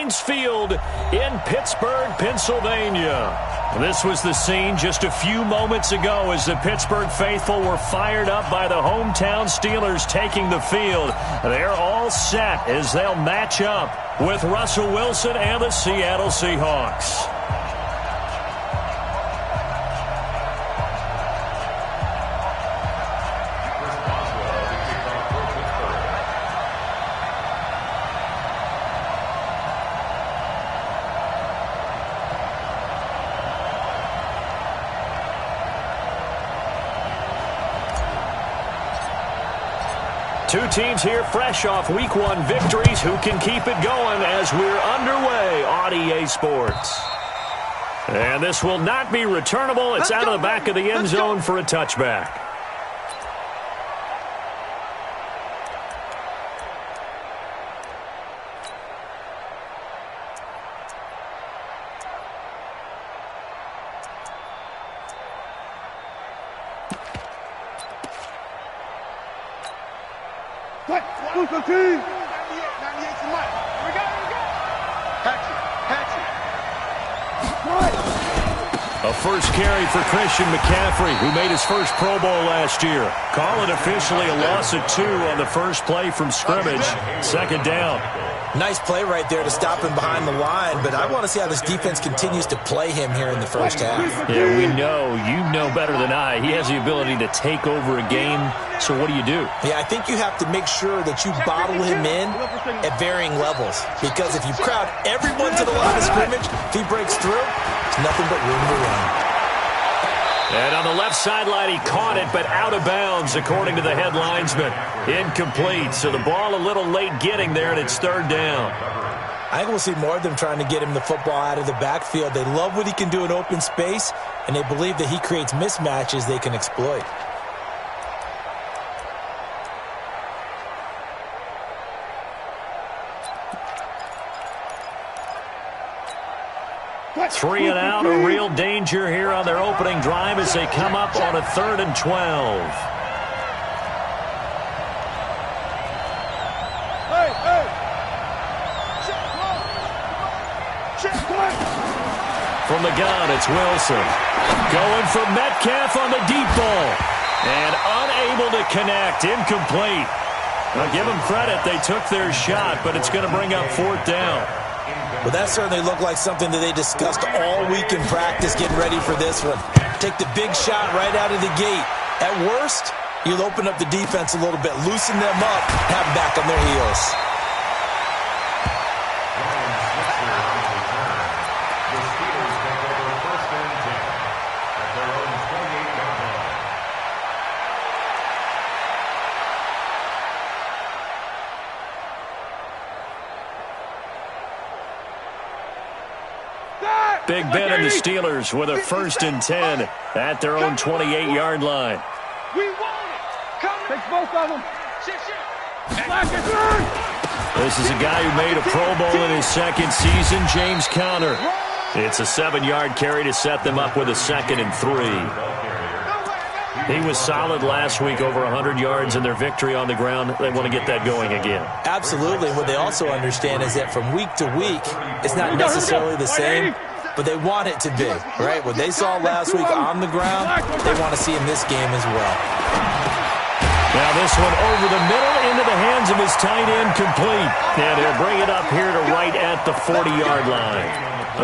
Heinz Field in Pittsburgh, Pennsylvania. This was the scene just a few moments ago as the Pittsburgh faithful were fired up by the hometown Steelers taking the field. They're all set as they'll match up with Russell Wilson and the Seattle Seahawks. Two teams here fresh off Week 1 victories. Who can keep it going as we're underway on EA Sports? And this will not be returnable. It's out of the back of the end zone for a touchback. A first carry for Christian McCaffrey, who made his first Pro Bowl last year. Call it officially a loss of 2 on the first play from scrimmage. Second down. Nice play right there to stop him behind the line, but I want to see how this defense continues to play him here in the first half. Yeah, we know. You know better than I. He has the ability to take over a game, so what do you do? Yeah, I think you have to make sure that you bottle him in at varying levels, because if you crowd everyone to the line of scrimmage, if he breaks through, there's nothing but room to run. And on the left sideline, he caught it, but out of bounds, according to the head linesman. Incomplete, so the ball a little late getting there, and it's third down. I think we'll see more of them trying to get him the football out of the backfield. They love what he can do in open space, and they believe that he creates mismatches they can exploit. Three and out, a real danger here on their opening drive as they come up on a 3rd and 12. From the gun, it's Wilson. Going for Metcalf on the deep ball. And unable to connect, incomplete. I'll give them credit, they took their shot, but it's going to bring up 4th down. Well, that certainly looked like something that they discussed all week in practice, getting ready for this one. Take the big shot right out of the gate. At worst, you'll open up the defense a little bit, loosen them up, have them back on their heels. Big Ben and the Steelers with a 1st and 10 at their own 28-yard line. We want it. Take both of them. This is a guy who made a Pro Bowl in his 2nd season, James Conner. It's a 7-yard carry to set them up with a 2nd and 3. He was solid last week, over 100 yards in their victory on the ground. They want to get that going again. Absolutely. What they also understand is that from week to week, it's not necessarily the same, but they want it to be, right? What they saw last week on the ground, they want to see in this game as well. Now this one over the middle into the hands of his tight end, complete. And he'll bring it up here to right at the 40-yard line.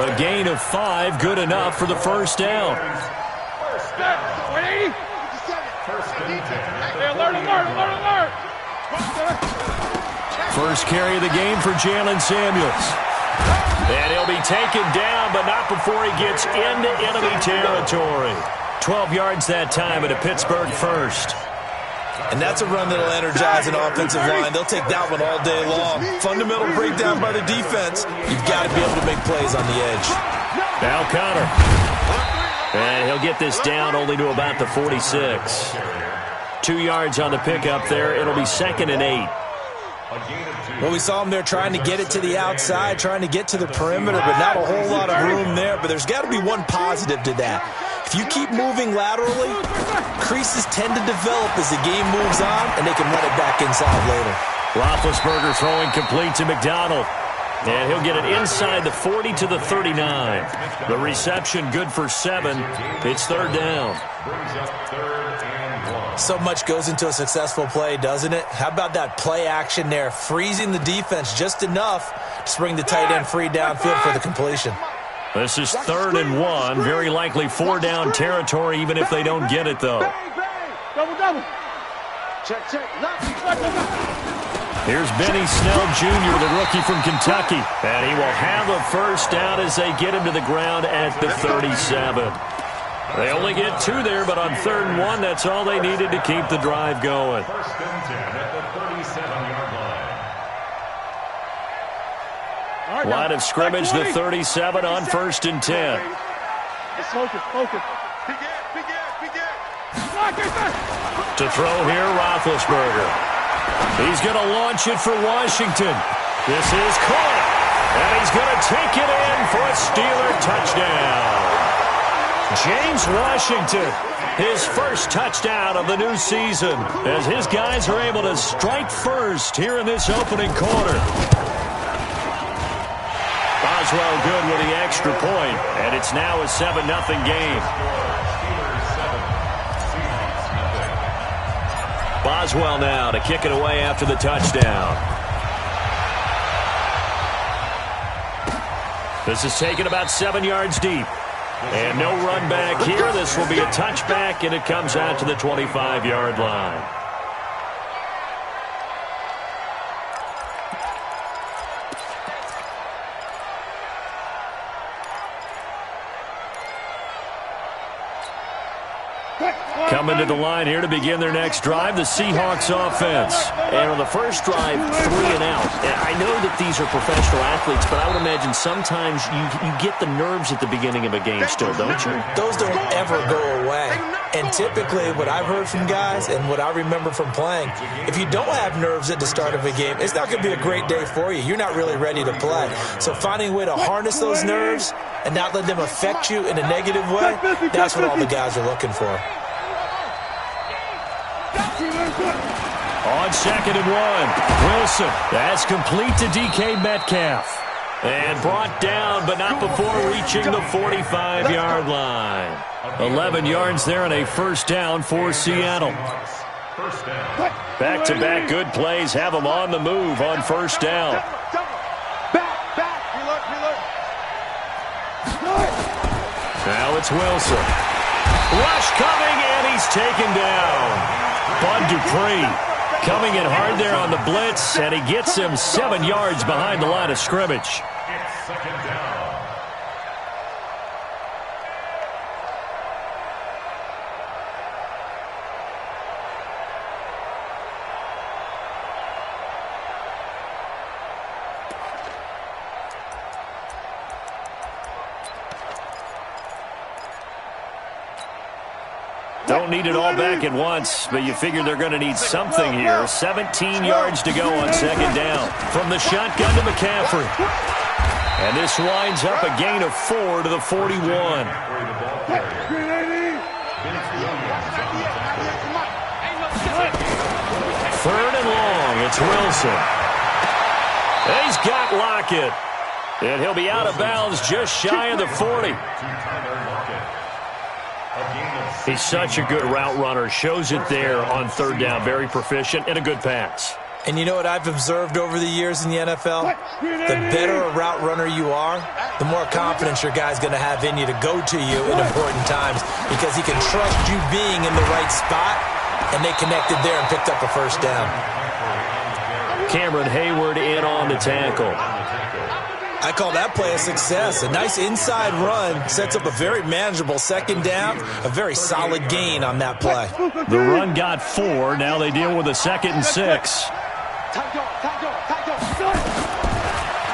A gain of 5, good enough for the first down. First carry of the game for Jalen Samuels. And he'll be taken down, but not before he gets into enemy territory. 12 yards that time at a Pittsburgh first. And that's a run that'll energize an offensive line. They'll take that one all day long. Fundamental breakdown by the defense. You've got to be able to make plays on the edge. Now Conner. And he'll get this down only to about the 46. 2 yards on the pickup there. It'll be 2nd and 8. Well, we saw him there trying to get it to the outside, trying to get to the perimeter, but not a whole lot of room there. But there's got to be one positive to that. If you keep moving laterally, creases tend to develop as the game moves on, and they can run it back inside later. Roethlisberger throwing complete to McDonald. And he'll get it inside the 40 to the 39. The reception good for 7. It's third down. So much goes into a successful play, doesn't it? How about that play action there, freezing the defense just enough to bring the tight end free downfield for the completion. This is 3rd and 1. Very likely 4-down territory, even if they don't get it, though. Double. Check. Here's Benny Snell Jr., the rookie from Kentucky. And he will have a first down as they get him to the ground at the 37. They only get 2 there, but on 3rd and 1, that's all they needed to keep the drive going. First and 10 at the 37-yard line. Line of scrimmage, the 37 on 1st and 10. Focus. To throw here, Roethlisberger. He's going to launch it for Washington. This is caught. And he's going to take it in for a Steeler touchdown. James Washington, his first touchdown of the new season, as his guys are able to strike first here in this opening quarter. Boswell good with the extra point, and it's now a 7-0 game. Boswell now to kick it away after the touchdown. This is taken about 7 yards deep. And no run back here. This will be a touchback, and it comes out to the 25-yard line. Coming to the line here to begin their next drive, the Seahawks offense. And on the first drive, 3 and out. I know that these are professional athletes, but I would imagine sometimes you get the nerves at the beginning of a game still, don't you? Those don't ever go away. And typically what I've heard from guys and what I remember from playing, if you don't have nerves at the start of a game, it's not going to be a great day for you. You're not really ready to play. So finding a way to harness those nerves and not let them affect you in a negative way, that's what all the guys are looking for. On 2nd and 1, Wilson. That's complete to DK Metcalf. And brought down, but not before reaching the 45-yard line. 11 yards there and a first down for Seattle. Back-to-back good plays have them on the move on first down. Now it's Wilson. Rush coming, and he's taken down. Bud Dupree coming in hard there on the blitz, and he gets him 7 yards behind the line of scrimmage. It's 2nd down. Don't need it all back at once, but you figure they're going to need something here. 17 yards to go on 2nd down. From the shotgun to McCaffrey. And this winds up a gain of 4 to the 41. 3rd and long, it's Wilson. And he's got Lockett. And he'll be out of bounds just shy of the 40. He's such a good route runner. Shows it there on 3rd down. Very proficient and a good pass. And you know what I've observed over the years in the NFL? The better a route runner you are, the more confidence your guy's going to have in you to go to you in important times because he can trust you being in the right spot, and they connected there and picked up a first down. Cameron Hayward in on the tackle. I call that play a success. A nice inside run sets up a very manageable 2nd down, a very solid gain on that play. The run got 4. Now they deal with a 2nd and 6.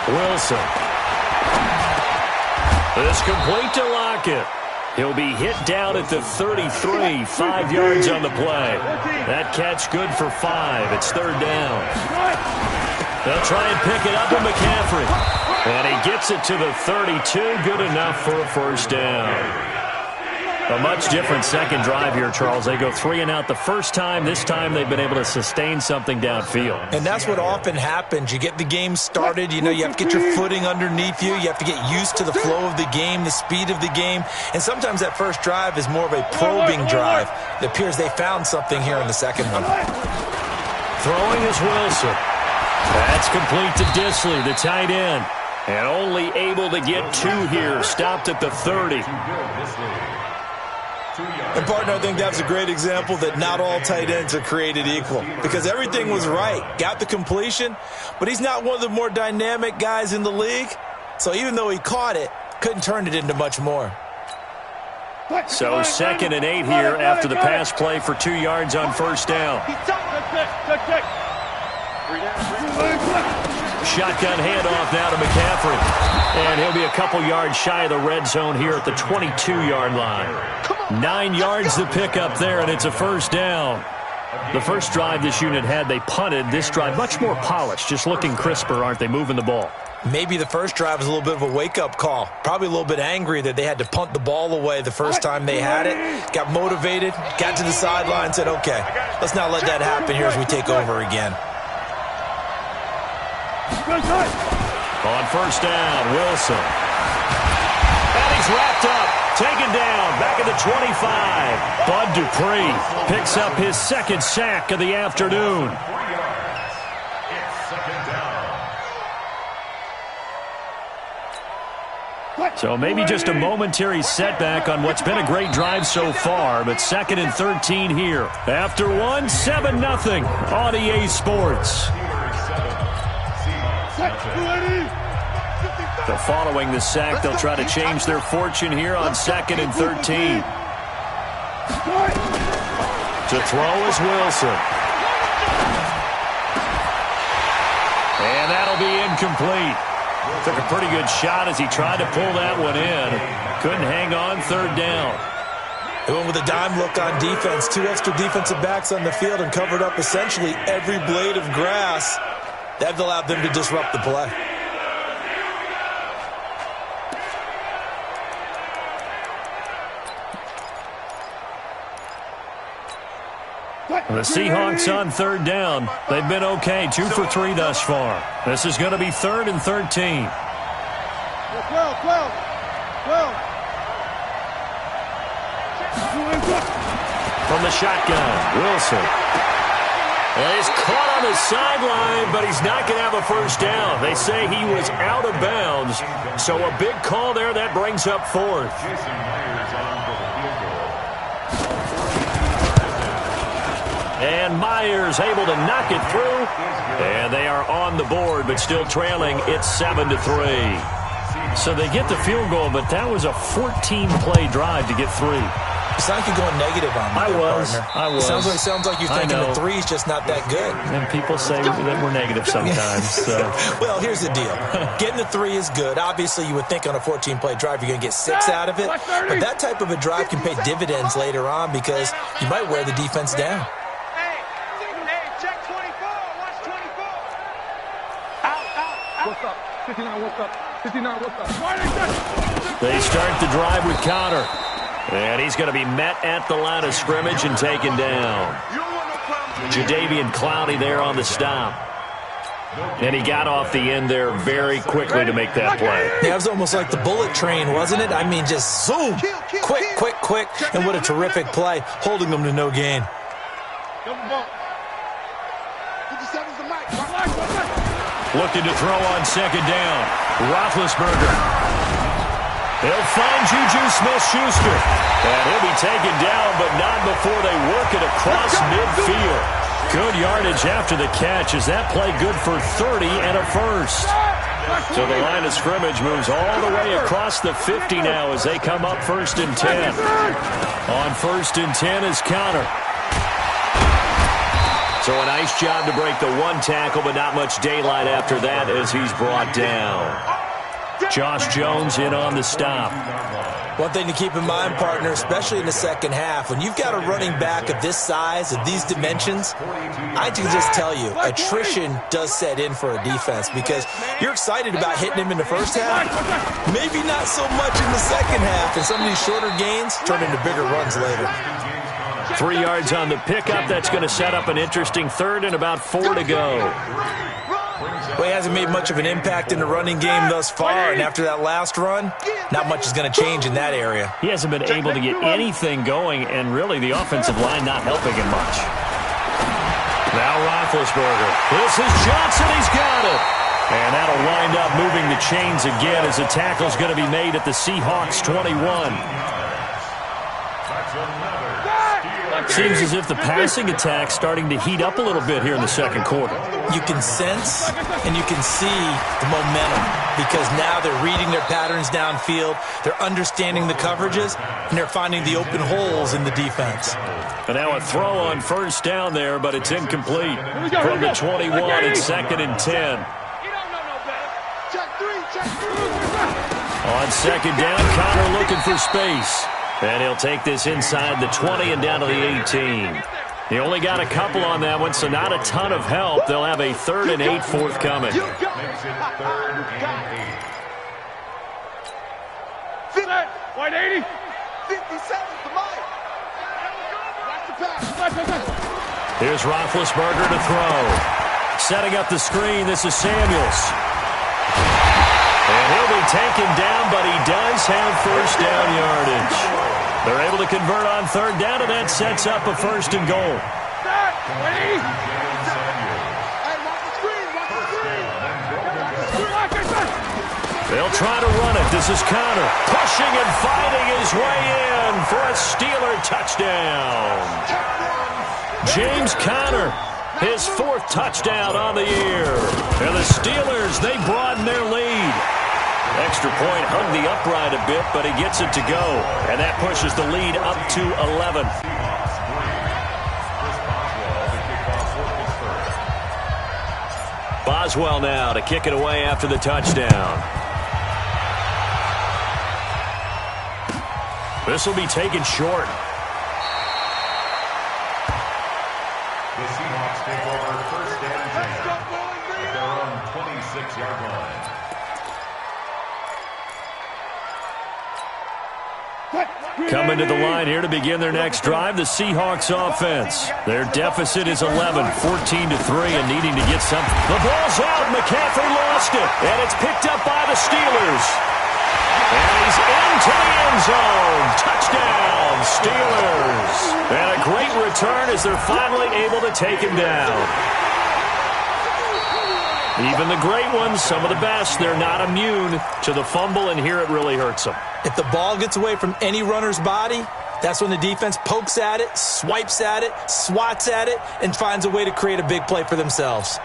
Wilson. This complete to Lockett. He'll be hit down at the 33, 5 yards on the play. That catch good for 5. It's 3rd down. They'll try and pick it up with McCaffrey. And he gets it to the 32. Good enough for a first down. A much different second drive here, Charles. They go 3 and out the first time. This time they've been able to sustain something downfield. And that's what often happens. You get the game started. You know, you have to get your footing underneath you. You have to get used to the flow of the game, the speed of the game. And sometimes that first drive is more of a probing drive. It appears they found something here in the second one. Throwing is Wilson. That's complete to Disley, the tight end. And only able to get 2 here. Stopped at the 30. And, partner, I think that's a great example that not all tight ends are created equal, because everything was right. Got the completion, but he's not one of the more dynamic guys in the league. So even though he caught it, couldn't turn it into much more. So 2nd and 8 here after the pass play for 2 yards on first down. Shotgun handoff now to McCaffrey. And he'll be a couple yards shy of the red zone here at the 22-yard line. 9 yards to pick up there, and it's a first down. The first drive this unit had, they punted. This drive, much more polished, just looking crisper, aren't they, moving the ball? Maybe the first drive was a little bit of a wake-up call. Probably a little bit angry that they had to punt the ball away the first time they had it. Got motivated, got to the sideline, said, okay, let's not let that happen here as we take over again. On first down, Wilson. And he's wrapped up. Taken down, back at the 25. Bud Dupree picks up his 2nd sack of the afternoon. So maybe just a momentary setback on what's been a great drive so far, but 2nd and 13 here. After 1, 7-0 on EA Sports. So following the sack, they'll try to change their fortune here on 2nd and 13. To throw is Wilson. And that'll be incomplete. Took a pretty good shot as he tried to pull that one in. Couldn't hang on, 3rd down. They went with a dime look on defense. 2 extra defensive backs on the field and covered up essentially every blade of grass. That allowed them to disrupt the play. The Seahawks on 3rd down. They've been okay, 2 for 3 thus far. This is going to be 3rd and 13. 12. From the shotgun, Wilson. And he's caught on the sideline, but he's not going to have a first down. They say he was out of bounds. So a big call there. That brings up 4th. And Myers able to knock it through. And they are on the board, but still trailing. It's 7-3. So they get the field goal, but that was a 14-play drive to get 3. You sound like you're going negative on me. I was. Sounds like you're thinking the 3's just not that good. And people say that we're negative sometimes. So. Well, here's the deal. Getting the 3 is good. Obviously, you would think on a 14-play drive you're going to get 6 out of it. But that type of a drive can pay dividends later on because you might wear the defense down. Hey, check 24. Watch 24. Out. What's up? 59, what's up? 59, what's up? They start the drive with Connor. And he's going to be met at the line of scrimmage and taken down. Jadeveon Clowney there on the stop. And he got off the end there very quickly to make that play. Yeah, it was almost like the bullet train, wasn't it? I mean, just zoom, quick. And what a terrific play, holding them to no gain. Looking to throw on 2nd down. Roethlisberger. They'll find Juju Smith-Schuster. And he'll be taken down, but not before they work it across midfield. Good yardage after the catch. Is that play good for 30 and a first? So the line of scrimmage moves all the way across the 50 now as they come up 1st and 10. On 1st and 10 is Connor. So a nice job to break the 1 tackle, but not much daylight after that as he's brought down. Josh Jones in on the stop. One thing to keep in mind, partner, especially in the second half, when you've got a running back of this size, of these dimensions, I can just tell you, attrition does set in for a defense because you're excited about hitting him in the first half, maybe not so much in the second half, and some of these shorter gains turn into bigger runs later. 3 yards on the pickup. That's going to set up an interesting third and about 4 to go. Well, he hasn't made much of an impact in the running game thus far, and after that last run, not much is going to change in that area. He hasn't been able to get anything going, and really the offensive line not helping him much. Now Roethlisberger. This is Johnson. He's got it. And that'll wind up moving the chains again as the tackle's going to be made at the Seahawks 21. Seems as if the passing attack's starting to heat up a little bit here in the second quarter. You can sense and you can see the momentum because now they're reading their patterns downfield, they're understanding the coverages, and they're finding the open holes in the defense. And now a throw on first down there, but it's incomplete. From the 21, it's 2nd and 10. On second down, Connor looking for space. And he'll take this inside the 20 and down to the 18. He only got a couple on that one, so not a ton of help. They'll have a 3rd and 8 forthcoming. White 80. 57 to Mike. Here's Roethlisberger to throw. Setting up the screen, this is Samuels. And he'll be taken down, but he does have first down yardage. They're able to convert on 3rd down, and that sets up a 1st and goal. They'll try to run it. This is Connor pushing and fighting his way in for a Steeler touchdown. James Conner, his 4th touchdown on the year. And the Steelers, they broaden their lead. Extra point hung the upright a bit, but he gets it to go. And that pushes the lead up to 11. Boswell now to kick it away after the touchdown. This will be taken short. The Seahawks take over 1st and 10 at their own 26-yard line. Coming to the line here to begin their next drive, the Seahawks offense. Their deficit is 11, 14-3, and needing to get something. The ball's out. McCaffrey lost it, and it's picked up by the Steelers. And he's into the end zone. Touchdown, Steelers. And a great return as they're finally able to take him down. Even the great ones, some of the best, they're not immune to the fumble, and here it really hurts them. If the ball gets away from any runner's body, that's when the defense pokes at it, swipes at it, swats at it, and finds a way to create a big play for themselves.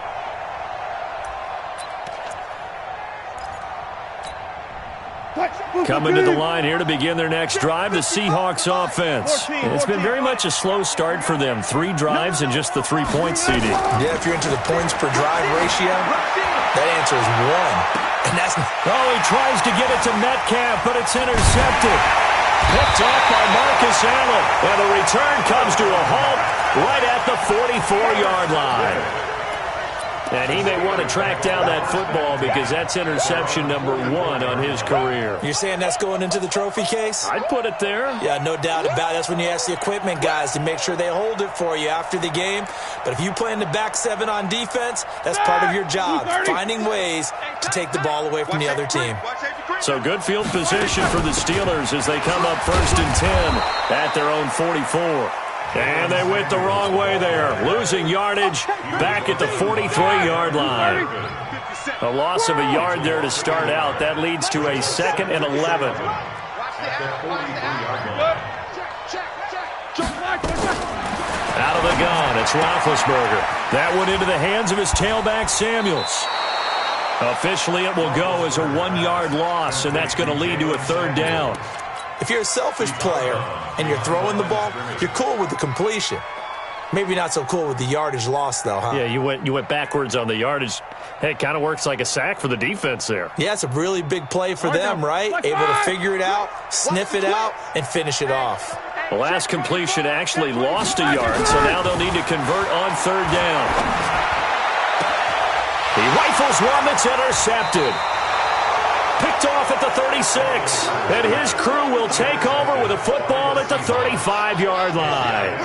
Coming to the line here to begin their next drive, the Seahawks offense. It's been very much a slow start for them. 3 drives and just the 3 points, CD. Yeah, if you're into the points per drive ratio, that answer is 1. And that's... Oh, he tries to get it to Metcalf, but it's intercepted. Picked off by Marcus Allen. And the return comes to a halt right at the 44-yard line. And he may want to track down that football because that's interception number 1 on his career. You're saying that's going into the trophy case? I'd put it there. Yeah, no doubt about it. That's when you ask the equipment guys to make sure they hold it for you after the game. But if you play in the back 7 on defense, that's part of your job, finding ways to take the ball away from the other team. So good field position for the Steelers as they come up 1st and 10 at their own 44. And they went the wrong way there, losing yardage back at the 43-yard line. A loss of a yard there to start out. That leads to a 2nd and 11. Out of the gun, it's Roethlisberger. That went into the hands of his tailback, Samuels. Officially, it will go as a 1-yard loss, and that's going to lead to a 3rd down. If you're a selfish player and you're throwing the ball, you're cool with the completion. Maybe not so cool with the yardage loss, though, huh? Yeah, you went backwards on the yardage. Hey, it kind of works like a sack for the defense there. Yeah, it's a really big play for them, right? Able to figure it out, sniff it out, and finish it off. The last completion actually lost a yard, so now they'll need to convert on third down. He rifles one that's intercepted. Picked off at the 36, and his crew will take over with a football at the 35-yard line.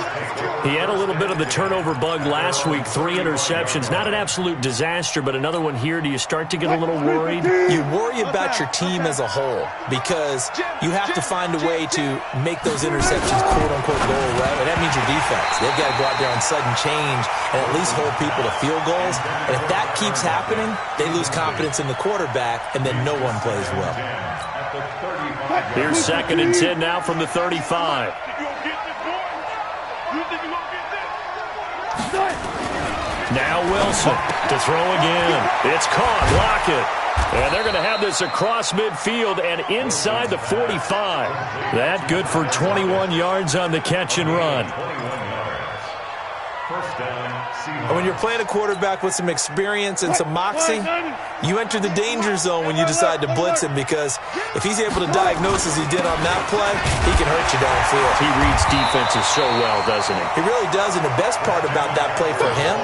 He had a little bit of the turnover bug last week, 3 interceptions. Not an absolute disaster, but another one here. Do you start to get a little worried? You worry about your team as a whole because you have to find a way to make those interceptions quote-unquote go away, and that means your defense. They've got to go out there on sudden change and at least hold people to field goals, and if that keeps happening, they lose confidence in the quarterback, and then no one plays well. Here's 2nd and 10 now from the 35. Now Wilson to throw again. It's caught. Lockett. And they're going to have this across midfield and inside the 45. That good for 21 yards on the catch and run. And when you're playing a quarterback with some experience and some moxie, you enter the danger zone when you decide to blitz him, because if he's able to diagnose as he did on that play, he can hurt you downfield. He reads defenses so well, doesn't he? He really does, and the best part about that play for him,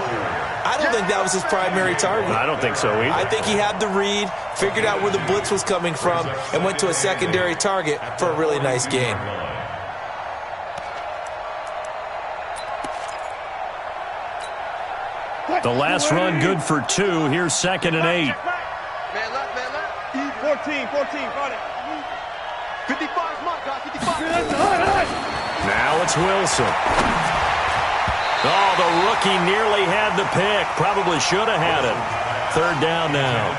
I don't think that was his primary target. I don't think so either. I think he had the read, figured out where the blitz was coming from, and went to a secondary target for a really nice gain. The last run good for 2. Here's 2nd and 8. Man left, man left. 14, got it. 55's mine, guys, 55. Now it's Wilson. Oh, the rookie nearly had the pick. Probably should have had it. 3rd down now.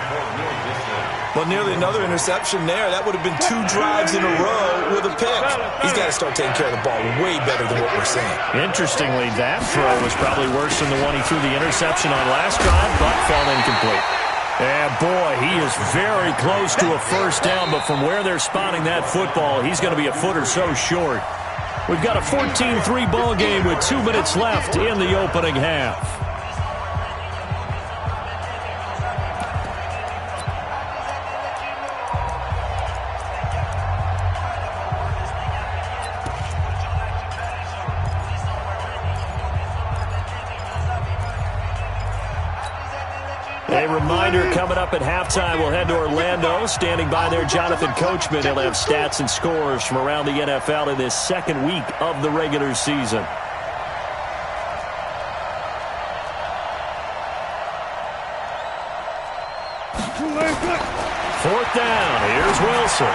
Well, nearly another interception there. That would have been 2 drives in a row with a pick. He's got to start taking care of the ball way better than what we're seeing. Interestingly, that throw was probably worse than the one he threw the interception on last drive, but fell incomplete. And, boy, he is very close to a first down, but from where they're spotting that football, he's going to be a foot or so short. We've got a 14-3 ball game with 2 minutes left in the opening half. A reminder, coming up at halftime, we'll head to Orlando. Standing by there, Jonathan Coachman. He'll have stats and scores from around the NFL in this 2nd week of the regular season. Fourth down. Here's Wilson.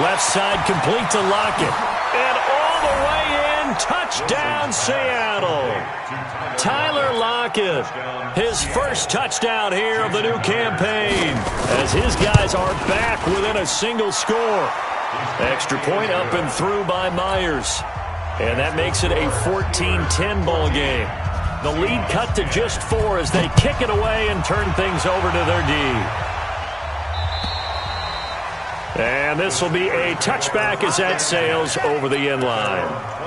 Left side complete to Lockett. And all the way in. Touchdown, Seattle. Tyler Lockett, his first touchdown here of the new campaign, as his guys are back within a single score. Extra point up and through by Myers. And that makes it a 14-10 ball game. The lead cut to just 4 as they kick it away and turn things over to their D. And this will be a touchback as that sails over the end line.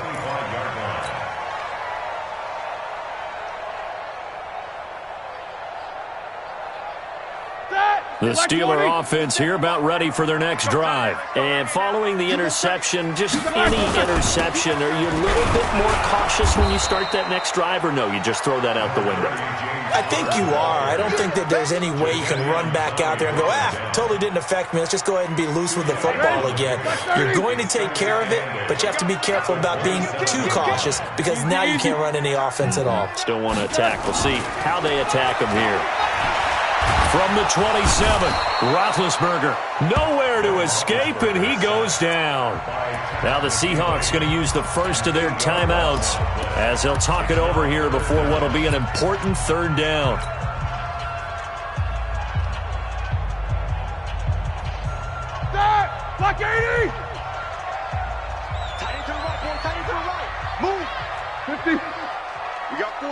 The Steeler offense here about ready for their next drive. And following the interception, just any interception, are you a little bit more cautious when you start that next drive, or no, you just throw that out the window? I think you are. I don't think that there's any way you can run back out there and go, totally didn't affect me. Let's just go ahead and be loose with the football again. You're going to take care of it, but you have to be careful about being too cautious, because now you can't run any offense at all. Still want to attack. We'll see how they attack them here. From the 27, Roethlisberger, nowhere to escape, and he goes down. Now the Seahawks going to use the first of their timeouts as they'll talk it over here before what will be an important 3rd down. Block 80! Tight end to the right, boy, tight end to the right. Move. 50. We got 4.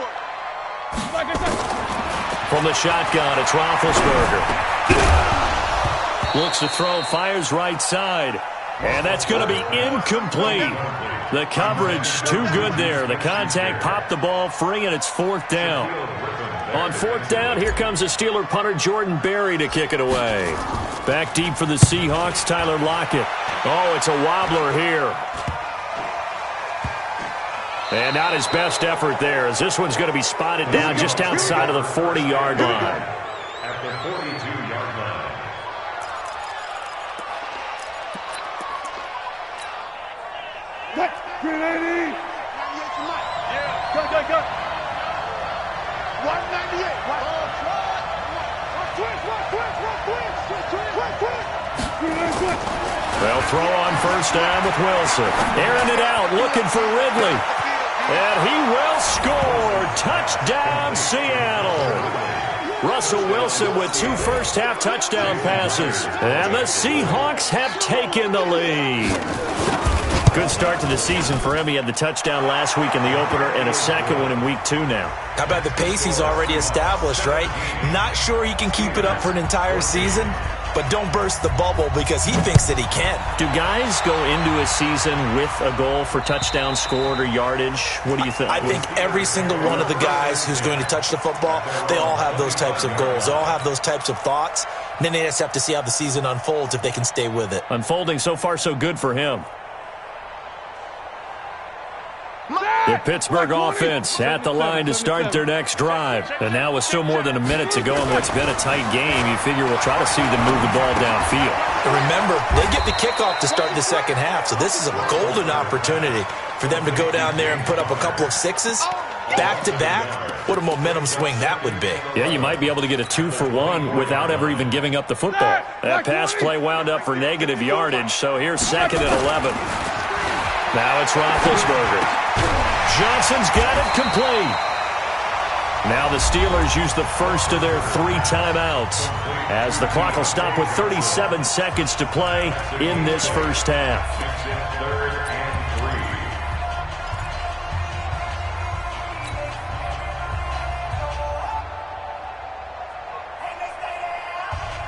Block it. From the shotgun, it's Roethlisberger. Looks to throw, fires right side. And that's going to be incomplete. The coverage too good there. The contact popped the ball free, and it's fourth down. On fourth down, here comes the Steeler punter Jordan Berry to kick it away. Back deep for the Seahawks, Tyler Lockett. Oh, it's a wobbler here. And not his best effort there, as this one's going to be spotted down just outside of the 40-yard line. At the 42-yard line. Go. 198. They'll throw on first down with Wilson. Airing it out, looking for Ridley. And he will score. Touchdown, Seattle. Russell Wilson with 2 first-half touchdown passes. And the Seahawks have taken the lead. Good start to the season for him. He had the touchdown last week in the opener and a second one in week 2 now. How about the pace he's already established, right? Not sure he can keep it up for an entire season, but don't burst the bubble because he thinks that he can. Do guys go into a season with a goal for touchdown scored or yardage? What do you think? I think every single one of the guys who's going to touch the football, they all have those types of goals. They all have those types of thoughts. And then they just have to see how the season unfolds if they can stay with it. Unfolding so far so good for him. The Pittsburgh offense at the line to start their next drive. And now with still more than a minute to go in what's been a tight game, you figure we'll try to see them move the ball downfield. And remember, they get the kickoff to start the second half, so this is a golden opportunity for them to go down there and put up a couple of sixes back-to-back. What a momentum swing that would be. Yeah, you might be able to get a 2-for-1 without ever even giving up the football. That pass play wound up for negative yardage, so here's 2nd and 11. Now it's Roethlisberger. Johnson's got it complete. Now the Steelers use the first of their 3 timeouts as the clock will stop with 37 seconds to play in this first half. 3rd and 3.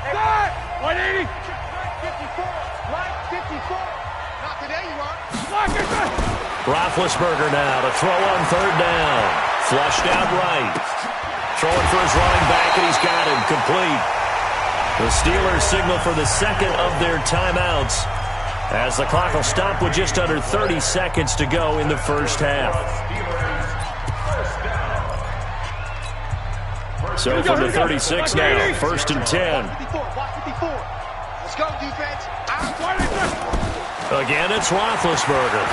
Start! 180! 54. Right, 54. Not today, you are. Lock it! Roethlisberger now to throw on 3rd down. Flushed out right. Throwing for his running back, and he's got him complete. The Steelers signal for the second of their timeouts as the clock will stop with just under 30 seconds to go in the first half. So from the 36 now, 1st and 10. 54. Let's go, defense. Again, it's Roethlisberger.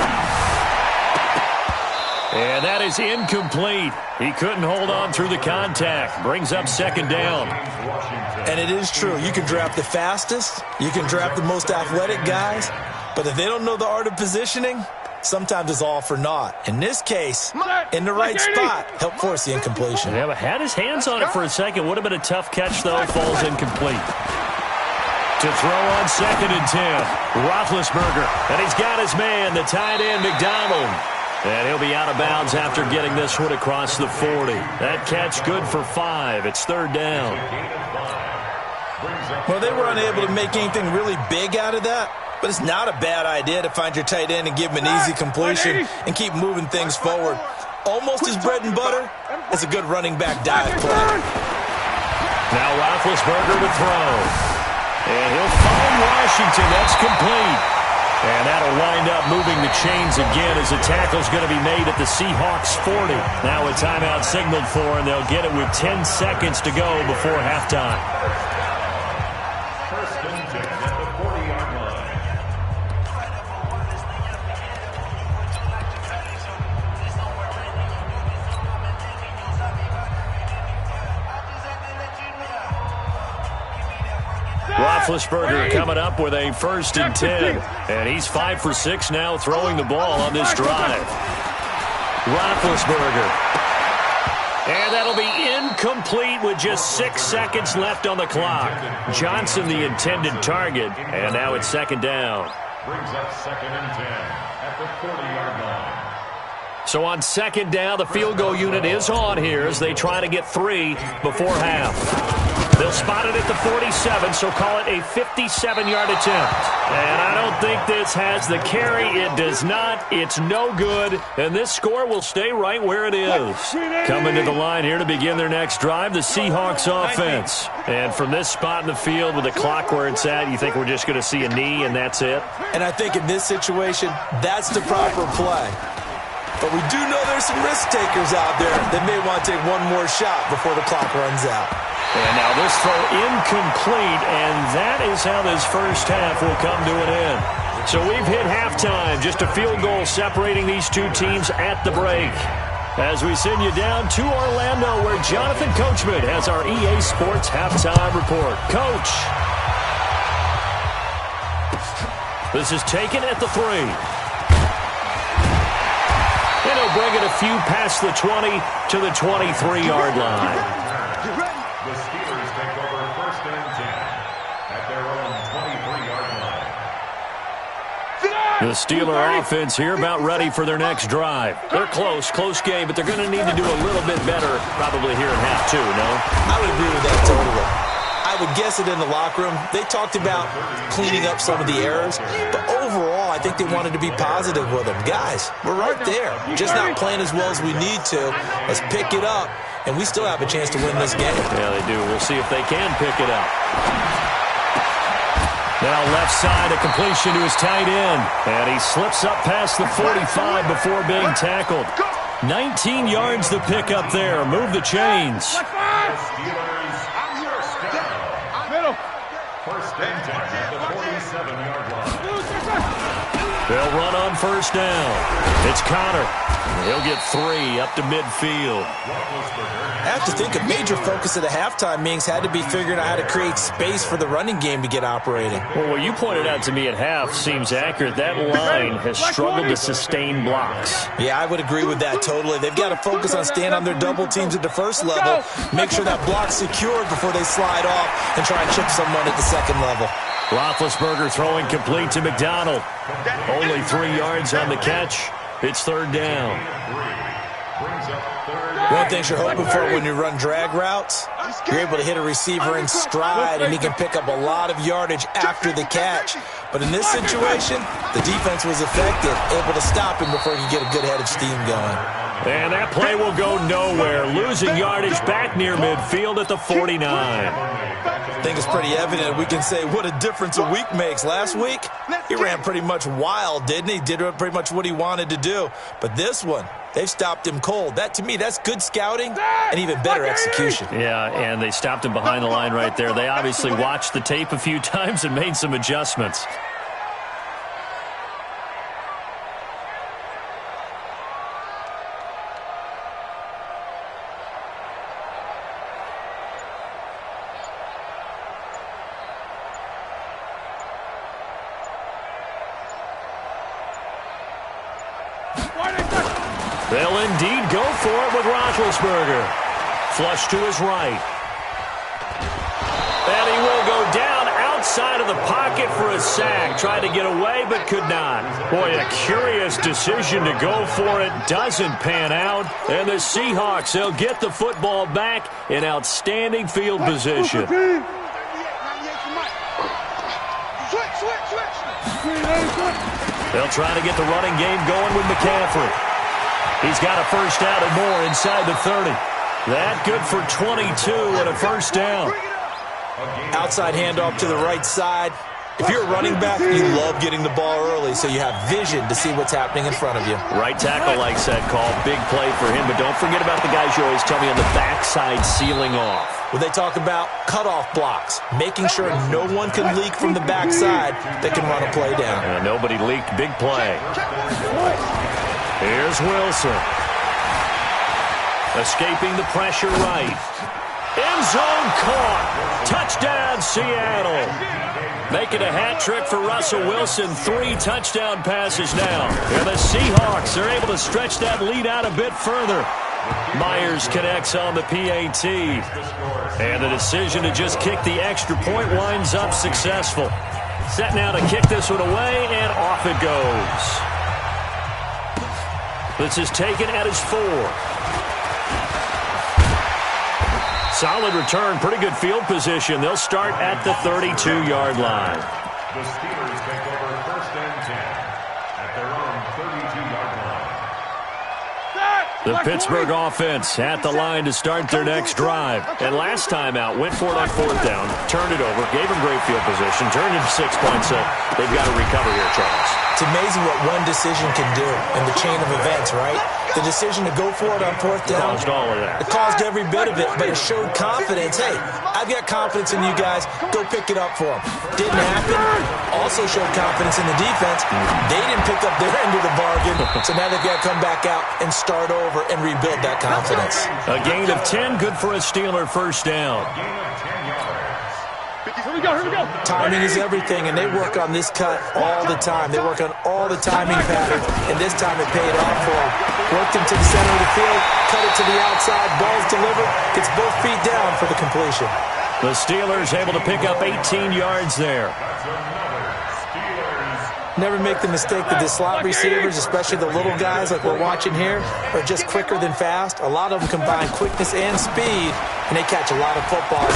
And that is incomplete. He couldn't hold on through the contact. Brings up 2nd down. And it is true. You can draft the fastest. You can draft the most athletic guys. But if they don't know the art of positioning, sometimes it's all for naught. In this case, in the right spot, help force the incompletion. Yeah, but had his hands on it for a second. Would have been a tough catch, though. Falls incomplete. To throw on 2nd and 10. Roethlisberger. And he's got his man, the tight end, McDonald. And he'll be out of bounds after getting this one across the 40. That catch good for 5. It's 3rd down. Well, they were unable to make anything really big out of that, but it's not a bad idea to find your tight end and give him an easy completion and keep moving things forward. Almost his bread and butter is a good running back dive play. Now Roethlisberger to throw. And he'll find Washington. That's complete. And that'll wind up moving the chains again as the tackle's going to be made at the Seahawks 40. Now a timeout signaled for, and they'll get it with 10 seconds to go before halftime. 1st and 10 at the 40-yard line. Roethlisberger coming up with a 1st and 10. And he's 5 for 6 now throwing the ball on this drive. Roethlisberger. And that'll be incomplete with just 6 seconds left on the clock. Johnson the intended target. And now it's 2nd down. Brings up 2nd and 10 at the 40-yard line. So on 2nd down, the field goal unit is on here as they try to get 3 before half. They'll spot it at the 47, so call it a 57-yard attempt. And I don't think this has the carry. It does not. It's no good. And this score will stay right where it is. Coming to the line here to begin their next drive, the Seahawks offense. And from this spot in the field with the clock where it's at, you think we're just going to see a knee and that's it? And I think in this situation, that's the proper play. But we do know there's some risk takers out there that may want to take one more shot before the clock runs out. And now this throw incomplete, and that is how this first half will come to an end. So we've hit halftime, just a field goal separating these two teams at the break. As we send you down to Orlando, where Jonathan Coachman has our EA Sports halftime report. Coach. This is taken at the 3. And he'll bring it a few past the 20 to the 23-yard line. The Steelers take over first and 10 at their own 23-yard line. The Steeler offense here about ready for their next drive. They're close game, but they're going to need to do a little bit better probably here in half two, no? I would agree with that totally. I would guess it in the locker room. They talked about cleaning up some of the errors, but overall, I think they wanted to be positive with them. Guys, we're right there. Just not playing as well as we need to. Let's pick it up, and we still have a chance to win this game. Yeah, they do. We'll see if they can pick it up. Now left side, a completion to his tight end, and he slips up past the 45 before being tackled. 19 yards to pick up there. Move the chains. First and 10 at the 47-yard line. They'll run on first down. It's Connor. He'll get 3 up to midfield. I have to think a major focus of the halftime meetings had to be figuring out how to create space for the running game to get operating. Well, what you pointed out to me at half seems accurate. That line has struggled to sustain blocks. Yeah, I would agree with that totally. They've got to focus on staying on their double teams at the first level, make sure that block's secured before they slide off and try and chip someone at the second level. Roethlisberger throwing complete to McDonald. Only 3 yards on the catch. It's third down. One thing you're hoping for when you run drag routes, you're able to hit a receiver in stride, and he can pick up a lot of yardage after the catch. But in this situation, the defense was effective, able to stop him before he could get a good head of steam going. And that play will go nowhere. Losing yardage back near midfield at the 49. I think it's pretty evident. We can say what a difference a week makes. Last week, he ran pretty much wild, didn't he? Did pretty much what he wanted to do. But this one, they've stopped him cold. That, to me, that's good scouting and even better execution. Yeah, and they stopped him behind the line right there. They obviously watched the tape a few times and made some adjustments. They'll indeed go for it with Roethlisberger. Flush to his right. And he will go down outside of the pocket for a sack. Tried to get away, but could not. Boy, a curious decision to go for it. Doesn't pan out. And the Seahawks, they'll get the football back in outstanding field position. They'll try to get the running game going with McCaffrey. He's got a first down and more inside the 30. That good for 22 and a first down. Outside handoff to the right side. If you're a running back, you love getting the ball early so you have vision to see what's happening in front of you. Right tackle likes that call. Big play for him. But don't forget about the guys you always tell me on the backside sealing off. When they talk about cutoff blocks, making sure no one can leak from the backside that can run a play down. Nobody leaked. Big play. Here's Wilson. Escaping the pressure right. End zone caught. Touchdown, Seattle. Making a hat trick for Russell Wilson. 3 touchdown passes now. And the Seahawks are able to stretch that lead out a bit further. Myers connects on the PAT. And the decision to just kick the extra point winds up successful. Set now to kick this one away, and off it goes. This is taken at his 4. Solid return, pretty good field position. They'll start at the 32-yard line. The Steelers take over 1st and 10 at their own 32-yard line. The Pittsburgh offense at the line to start their next drive. And last time out, went for it on 4th down, turned it over, gave them great field position, turned into 6 points. So they've got to recover here, Charles. It's amazing what one decision can do in the chain of events, right? The decision to go for it on 4th down. Caused all of that. It caused every bit of it, but it showed confidence. Hey, I've got confidence in you guys. Go pick it up for them. Didn't happen. Also showed confidence in the defense. They didn't pick up their end of the bargain, so now they've got to come back out and start over and rebuild that confidence. A gain of 10, good for a Steeler 1st down. Here we go. Timing is everything, and they work on this cut all the time. They work on all the timing patterns, and this time it paid off for them. Worked him to the center of the field, cut it to the outside, ball's delivered, gets both feet down for the completion. The Steelers able to pick up 18 yards there. Never make the mistake that the slot receivers, especially the little guys like we're watching here, are just quicker than fast. A lot of them combine quickness and speed, and they catch a lot of footballs.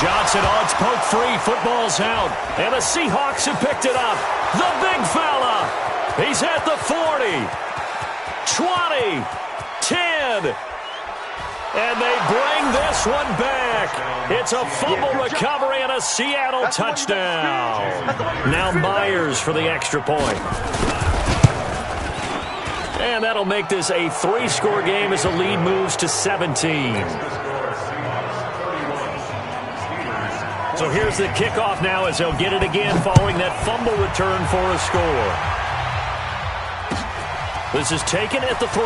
Johnson on its poke free. Football's out. And the Seahawks have picked it up. The big fella. He's at the 40. 20. 10. And they bring this one back. It's a fumble recovery and a Seattle touchdown. Now Myers for the extra point. And that'll make this a 3-score game as the lead moves to 17. So here's the kickoff now as they'll get it again following that fumble return for a score. This is taken at the 3.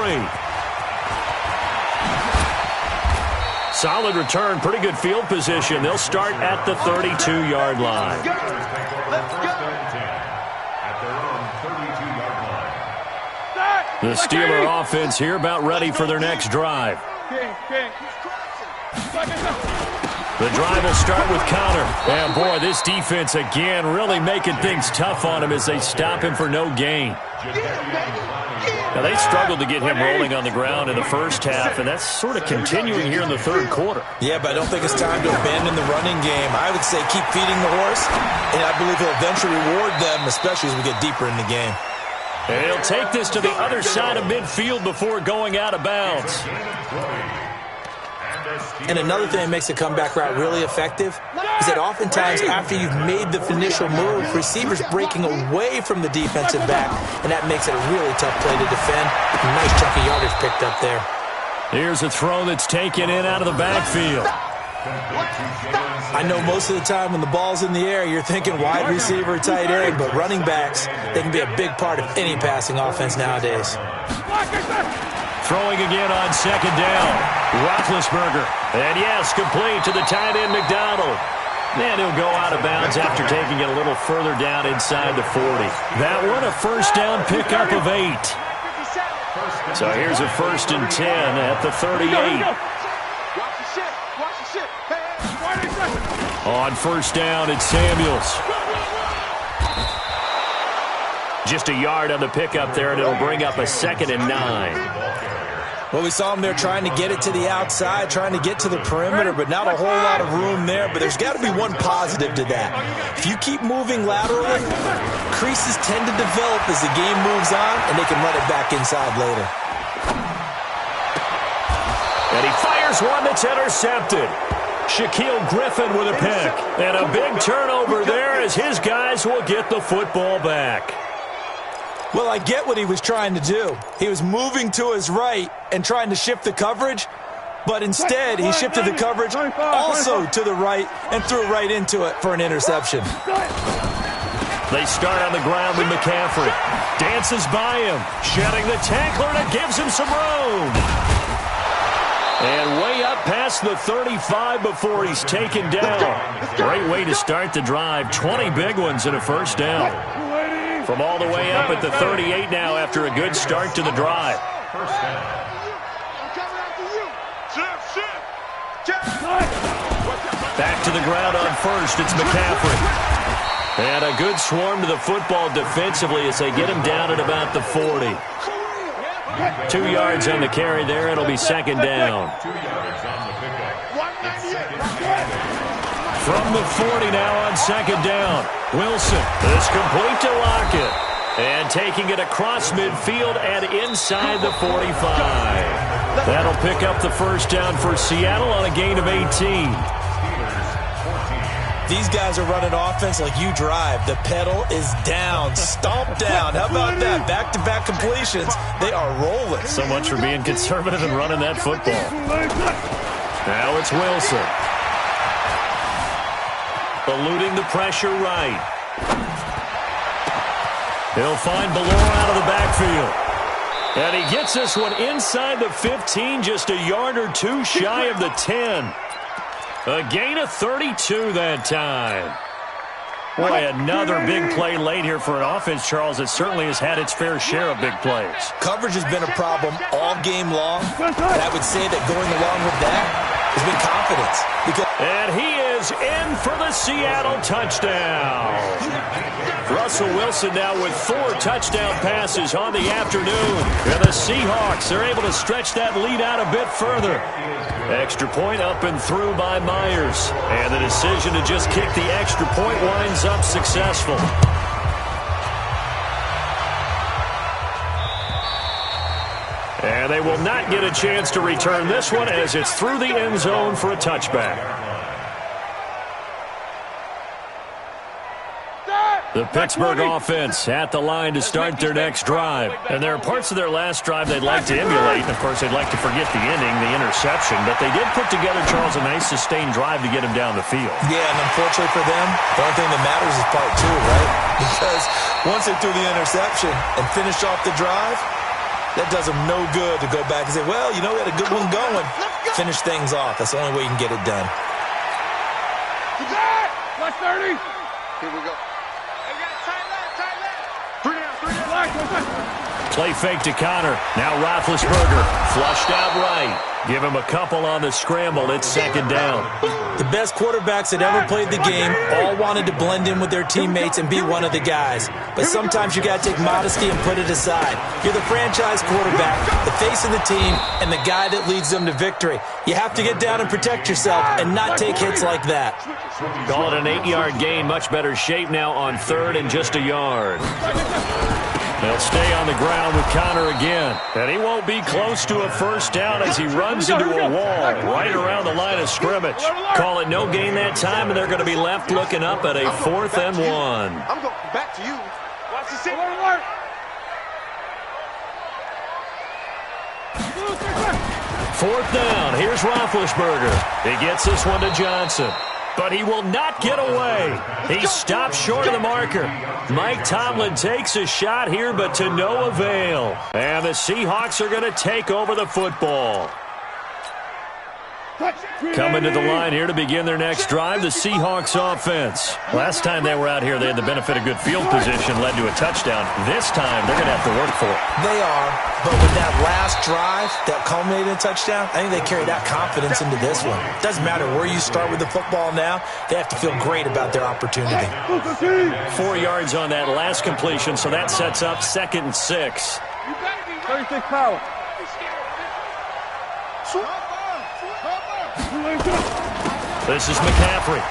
Solid return, pretty good field position. They'll start at the 32-yard line. The Steeler offense here about ready for their next drive. The drive will start with Connor. And boy, this defense again really making things tough on him as they stop him for no gain. Now, they struggled to get him rolling on the ground in the first half, and that's sort of continuing here in the 3rd quarter. Yeah, but I don't think it's time to abandon the running game. I would say keep feeding the horse, and I believe he'll eventually reward them, especially as we get deeper in the game. And he'll take this to the other side of midfield before going out of bounds. And another thing that makes the comeback route really effective is that oftentimes after you've made the initial move, receivers breaking away from the defensive back, and that makes it a really tough play to defend. A nice chunk of yardage picked up there. Here's a throw that's taken in out of the backfield. I know most of the time when the ball's in the air, you're thinking wide receiver, tight end, but running backs, they can be a big part of any passing offense nowadays. Throwing again on 2nd down. Roethlisberger. And yes, complete to the tight end McDonald. And he'll go out of bounds after taking it a little further down inside the 40. That one a 1st down pickup of 8. So here's a 1st and 10 at the 38. On 1st down, it's Samuels. Just a yard on the pickup there, and it'll bring up a 2nd and 9. Well, we saw him there trying to get it to the outside, trying to get to the perimeter, but not a whole lot of room there. But there's got to be one positive to that. If you keep moving laterally, creases tend to develop as the game moves on, and they can run it back inside later. And he fires one that's intercepted. Shaquille Griffin with a pick. And a big turnover there as his guys will get the football back. Well, I get what he was trying to do. He was moving to his right and trying to shift the coverage, but instead he shifted the coverage also to the right and threw right into it for an interception. They start on the ground with McCaffrey. Dances by him, shedding the tackler, and it gives him some room. And way up past the 35 before he's taken down. Great way to start the drive. 20 big ones and a 1st down. From all the way up at the 38 now after a good start to the drive. Back to the ground on 1st, it's McCaffrey. And a good swarm to the football defensively as they get him down at about the 40. 2 yards on the carry there, it'll be 2nd down. 2 yards on the pickup. From the 40 now on second down. Wilson is complete to Lockett. And taking it across midfield and inside the 45. That'll pick up the first down for Seattle on a gain of 18. These guys are running offense like you drive. The pedal is down, stomp down. How about that? Back-to-back completions. They are rolling. So much for being conservative and running that football. Now it's Wilson. Eluding the pressure right. He'll find Ballore out of the backfield. And he gets this one inside the 15, just a yard or two shy of the 10. A gain of 32 that time. Boy, another big play late here for an offense, Charles, that certainly has had its fair share of big plays. Coverage has been a problem all game long, and I would say that going along with that has been confidence. And he is in for the Seattle touchdown. Russell Wilson now with 4 touchdown passes on the afternoon. And the Seahawks are able to stretch that lead out a bit further. Extra point up and through by Myers. And the decision to just kick the extra point winds up successful. And they will not get a chance to return this one as it's through the end zone for a touchback. The Pittsburgh offense at the line to start their next drive. And there are parts of their last drive they'd like to emulate. And, of course, they'd like to forget the ending, the interception. But they did put together, Charles, a nice sustained drive to get him down the field. Yeah, and unfortunately for them, the only thing that matters is part 2, right? Because once they threw the interception and finished off the drive, that does them no good to go back and say, well, you know, we had a good one going. Finish things off. That's the only way you can get it done. Last 30. Here we go. Play fake to Connor. Now Roethlisberger flushed out right. Give him a couple on the scramble. It's second down. The best quarterbacks that ever played the game all wanted to blend in with their teammates and be one of the guys. But sometimes you got to take modesty and put it aside. You're the franchise quarterback, the face of the team, and the guy that leads them to victory. You have to get down and protect yourself and not take hits like that. Call it an 8-yard gain. Much better shape now on third and just a yard. They'll stay on the ground with Connor again. And he won't be close to a first down as he runs into a wall right around the line of scrimmage. Call it no gain that time, and they're going to be left looking up at a 4th and 1. I'm going back to you. Watch the center. Fourth down. Here's Roethlisberger. He gets this one to Johnson. But he will not get away. He stops short of the marker. Mike Tomlin takes a shot here, but to no avail. And the Seahawks are going to take over the football. Coming to the line here to begin their next drive, the Seahawks offense. Last time they were out here, they had the benefit of good field position, led to a touchdown. This time, they're going to have to work for it. They are, but with that last drive that culminated in a touchdown, I think they carry that confidence into this one. It doesn't matter where you start with the football now, they have to feel great about their opportunity. 4 yards on that last completion, so that sets up 2nd and 6. 36 power. This is McCaffrey.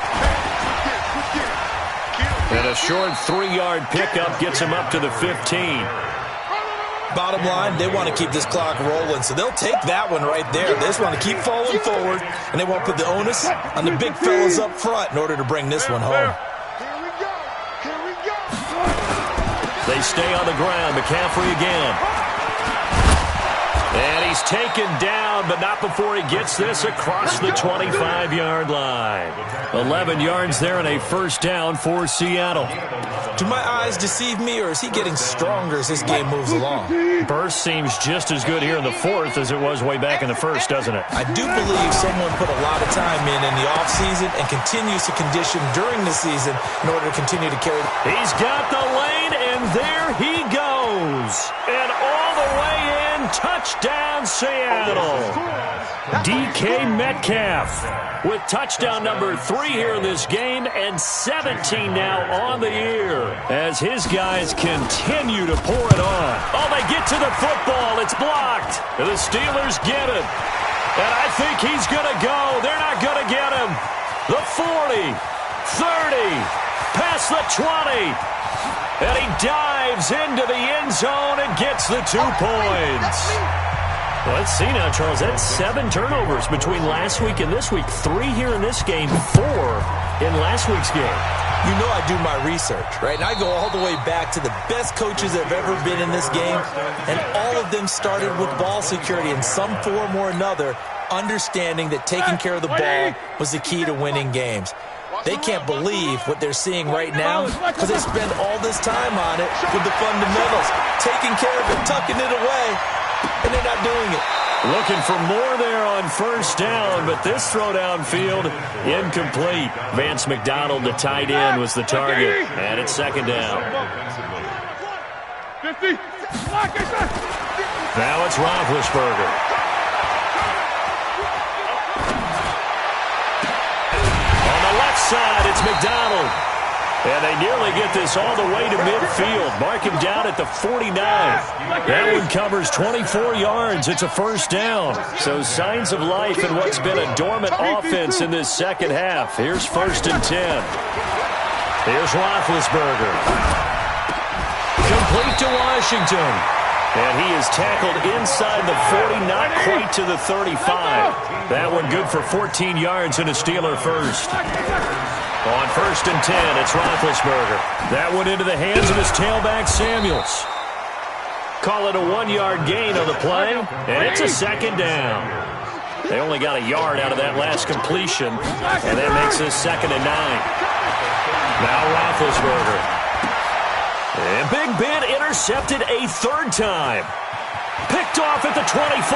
And a short 3-yard pickup gets him up to the 15. Bottom line, they want to keep this clock rolling, so they'll take that one right there. They just want to keep falling forward, and they won't put the onus on the big fellas up front in order to bring this one home. They stay on the ground. McCaffrey again. And he's taken down, but not before he gets this across the 25-yard line. 11 yards there and a first down for Seattle. Do my eyes deceive me, or is he getting stronger as this game moves along? Burst seems just as good here in the 4th as it was way back in the 1st, doesn't it? I do believe someone put a lot of time in the offseason and continues to condition during the season in order to continue to carry. He's got the lane, and there he goes. And all the way in, touchdown Seattle. DK Metcalf with touchdown number 3 here in this game, and 17 now on the year as his guys continue to pour it on. Oh, they get to the football. It's blocked. The Steelers get it. And I think he's going to go. They're not going to get him. the 40, 30, past the 20. And he dives into the end zone and gets the 2 points. Well, let's see now, Charles. That's 7 turnovers between last week and this week. 3 here in this game, 4 in last week's game. You know I do my research, right? And I go all the way back to the best coaches that have ever been in this game, and all of them started with ball security in some form or another, understanding that taking care of the ball was the key to winning games. They can't believe what they're seeing right now because they spend all this time on it with the fundamentals, taking care of it, tucking it away, and they're not doing it. Looking for more there on first down, but this throw downfield incomplete. Vance McDonald, the tight end, was the target, and it's second down. 50. Now it's Roethlisberger. On the left side, it's McDonald. And they nearly get this all the way to midfield. Mark him down at the 49. That one covers 24 yards. It's a first down. So signs of life in what's been a dormant offense in this second half. Here's first and 10. Here's Roethlisberger. Complete to Washington. And he is tackled inside the 40, not quite to the 35. That one good for 14 yards and a Steeler first. On first and 10, it's Roethlisberger. That one into the hands of his tailback, Samuels. Call it a 1-yard gain on the play, and it's a second down. They only got a yard out of that last completion, and that makes this second and 9. Now Roethlisberger. And Big Ben intercepted a third time. Picked off at the 24.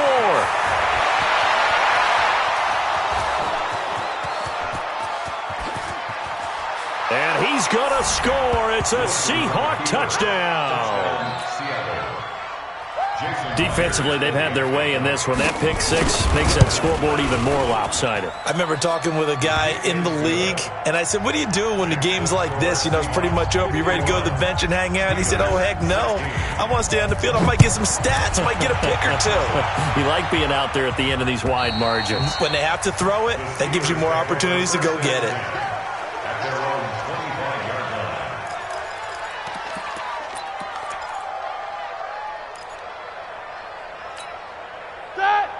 And he's going to score. It's a Seahawk touchdown. Defensively, they've had their way in this one. That pick six makes that scoreboard even more lopsided. I remember talking with a guy in the league, and I said, what do you do when the game's like this? You know, it's pretty much over. You ready to go to the bench and hang out? He said, oh, heck no. I want to stay on the field. I might get some stats. I might get a pick or two. You like being out there at the end of these wide margins. When they have to throw it, that gives you more opportunities to go get it.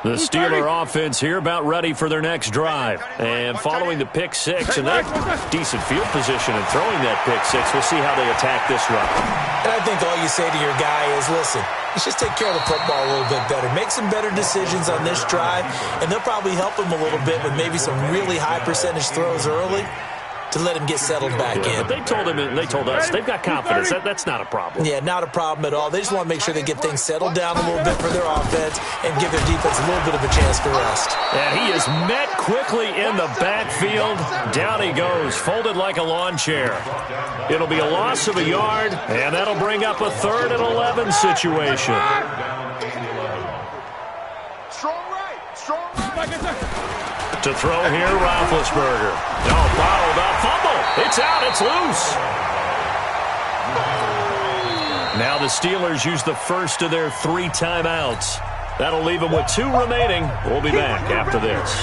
The Steeler offense here about ready for their next drive. And following the pick six, and that decent field position and throwing that pick six, we'll see how they attack this run. And I think all you say to your guy is, listen, let's just take care of the football a little bit better. Make some better decisions on this drive, and they'll probably help him a little bit with maybe some really high percentage throws early to let him get settled back in. But they told him, and they told us, they've got confidence. That's not a problem. Yeah, not a problem at all. They just want to make sure they get things settled down a little bit for their offense and give their defense a little bit of a chance to rest. And he is met quickly in the backfield. Down he goes, folded like a lawn chair. It'll be a loss of a yard, and that'll bring up a 3rd and 11 situation. To throw here, Roethlisberger. No, bottled up, fumble. It's out, it's loose. Now the Steelers use the first of their 3 timeouts. That'll leave them with 2 remaining. We'll be back after this.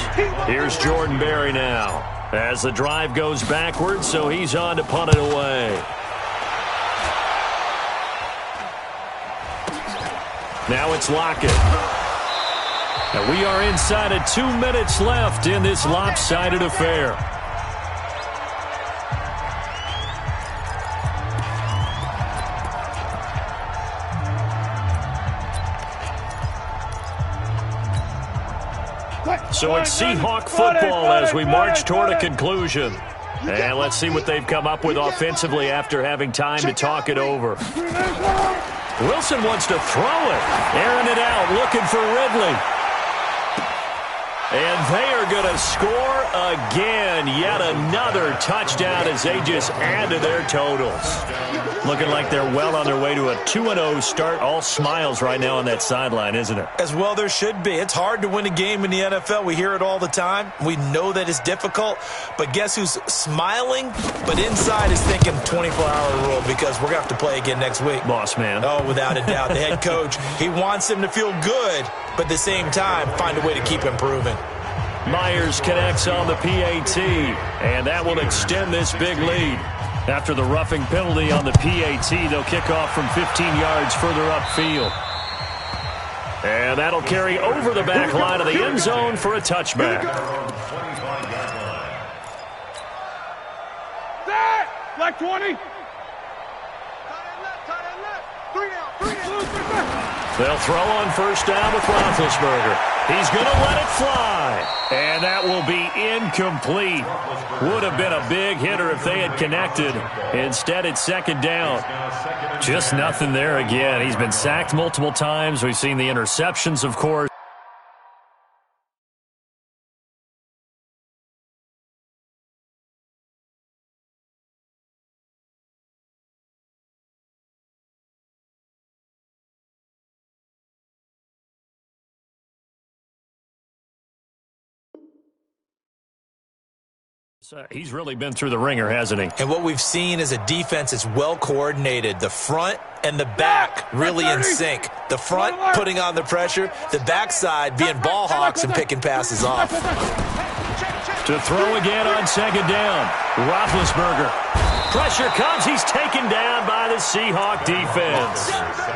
Here's Jordan Berry now as the drive goes backwards, so he's on to punt it away. Now it's Lockett. And we are inside of 2 minutes left in this lopsided affair. So it's Seahawk football as we march toward a conclusion. And let's see what they've come up with offensively after having time to talk it over. Wilson wants to throw it. Airing it out, looking for Ridley. And they are going to score again. Yet another touchdown as they just add to their totals. Looking like they're well on their way to a 2-0 start. All smiles right now on that sideline, isn't it? As well there should be. It's hard to win a game in the NFL. We hear it all the time. We know that it's difficult. But guess who's smiling? But inside is thinking 24-hour rule because we're going to have to play again next week. Boss man. Oh, without a doubt. The head coach, he wants them to feel good, but at the same time, find a way to keep improving. Myers connects on the PAT, and that will extend this big lead. After the roughing penalty on the PAT, they'll kick off from 15 yards further upfield. And that'll carry over the back line of the end zone for a touchback. Black 20. They'll throw on first down with Roethlisberger. He's going to let it fly. And that will be incomplete. Would have been a big hitter if they had connected. Instead, it's second down. Just nothing there again. He's been sacked multiple times. We've seen the interceptions, of course. He's really been through the ringer, hasn't he? And what we've seen is a defense that's well coordinated. The front and the back really in sync. The front putting on the pressure, the backside being ball hawks and picking passes off. To throw again on second down. Roethlisberger. Pressure comes. He's taken down by the Seahawk defense.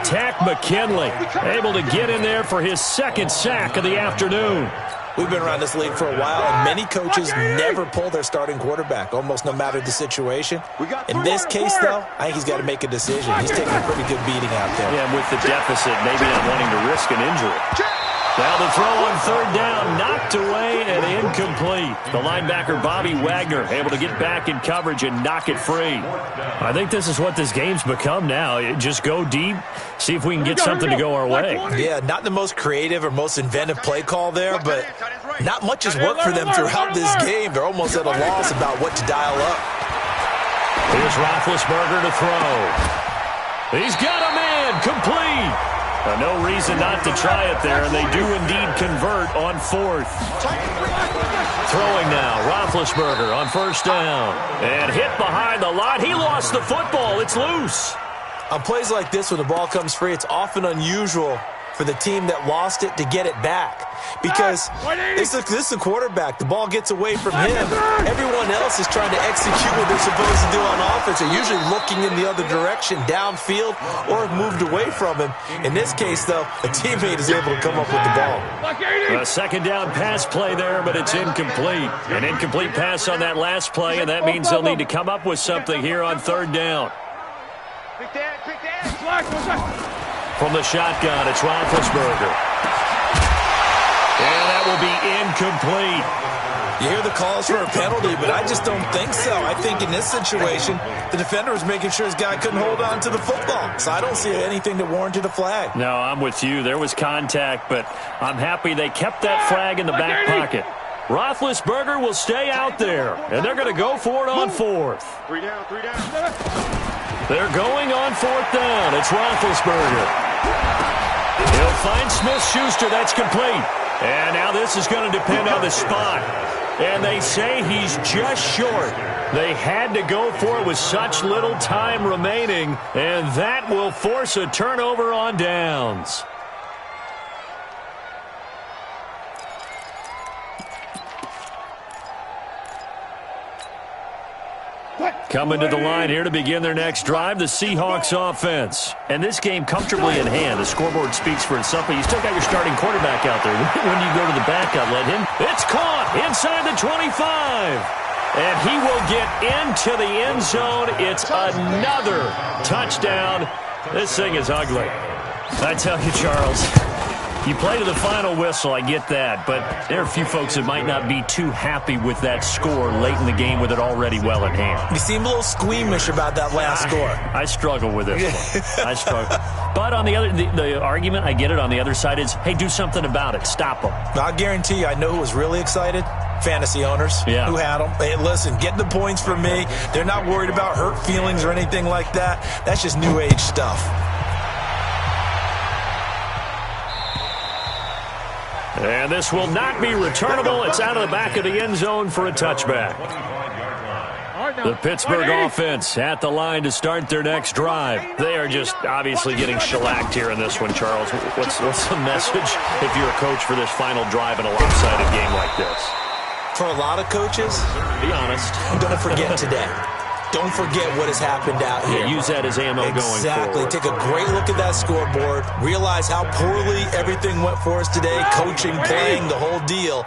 Tack McKinley able to get in there for his second sack of the afternoon. We've been around this league for a while, and many coaches never pull their starting quarterback, almost no matter the situation. In this case, though, I think he's got to make a decision. He's taking a pretty good beating out there. Yeah, with the deficit, maybe not wanting to risk an injury. Now the throw on third down, knocked away and incomplete. The linebacker, Bobby Wagner, able to get back in coverage and knock it free. I think this is what this game's become now. Just go deep, see if we can get something to go our way. Yeah, not the most creative or most inventive play call there, but not much has worked for them throughout this game. They're almost at a loss about what to dial up. Here's Roethlisberger to throw. He's got a man, complete. No reason not to try it there, and they do indeed convert on fourth. Throwing now, Roethlisberger on first down. And hit behind the line. He lost the football. It's loose. On plays like this, when the ball comes free, it's often unusual for the team that lost it to get it back. Because this is a quarterback. The ball gets away from him. Everyone else is trying to execute what they're supposed to do on offense. They're usually looking in the other direction, downfield, or have moved away from him. In this case, though, a teammate is able to come up with the ball. A second down pass play there, but it's incomplete. An incomplete pass on that last play, and that means they'll need to come up with something here on third down. From the shotgun, it's Roethlisberger. And that will be incomplete. You hear the calls for a penalty, but I just don't think so. I think in this situation, the defender was making sure his guy couldn't hold on to the football. So I don't see anything that warranted a flag. No, I'm with you. There was contact, but I'm happy they kept that flag in the back pocket. Roethlisberger will stay out there, and they're going to go for it on fourth. Three down. They're going on fourth down. It's Roethlisberger. He'll find Smith-Schuster. That's complete. And now this is going to depend on the spot. And they say he's just short. They had to go for it with such little time remaining, and that will force a turnover on downs. Coming to the line here to begin their next drive, the Seahawks offense. And this game comfortably in hand. The scoreboard speaks for itself, but you still got your starting quarterback out there. When you go to the backup, let him. It's caught inside the 25. And he will get into the end zone. It's another touchdown. This thing is ugly. I tell you, Charles, you play to the final whistle, I get that, but there are a few folks that might not be too happy with that score late in the game with it already well in hand. You seem a little squeamish about that last score. I struggle with this one. I struggle. But on the other, the argument, I get it, on the other side is, hey, do something about it. Stop them. I'll guarantee you, I know who was really excited. Fantasy owners who had them. Hey, listen, get the points from me. They're not worried about hurt feelings or anything like that. That's just new age stuff. And this will not be returnable. It's out of the back of the end zone for a touchback. The Pittsburgh offense at the line to start their next drive. They are just obviously getting shellacked here in this one, Charles. What's the message if you're a coach for this final drive in a lopsided game like this? For a lot of coaches, be honest. Don't forget today. Don't forget what has happened out here. Yeah, use that as ammo going forward. Exactly. Take a great look at that scoreboard. Realize how poorly everything went for us today. Coaching, playing, the whole deal.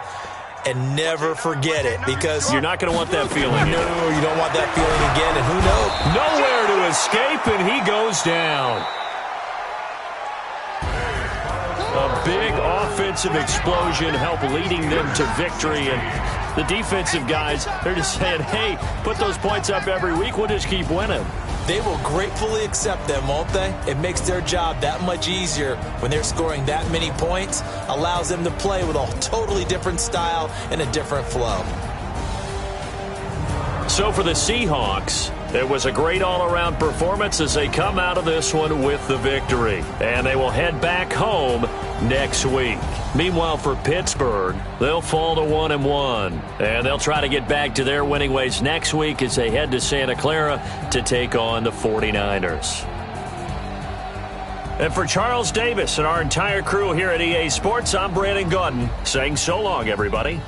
And never forget it, because you're not going to want that feeling. No, you don't want that feeling again, and who knows? Nowhere to escape, and he goes down. A big offensive explosion helped leading them to victory, and the defensive guys, they're just saying, hey, put those points up every week, we'll just keep winning. They will gratefully accept them, won't they? It makes their job that much easier when they're scoring that many points, allows them to play with a totally different style and a different flow. So for the Seahawks, it was a great all-around performance as they come out of this one with the victory. And they will head back home next week. Meanwhile, for Pittsburgh, they'll fall to 1-1. And they'll try to get back to their winning ways next week as they head to Santa Clara to take on the 49ers. And for Charles Davis and our entire crew here at EA Sports, I'm Brandon Gaudin saying so long, everybody.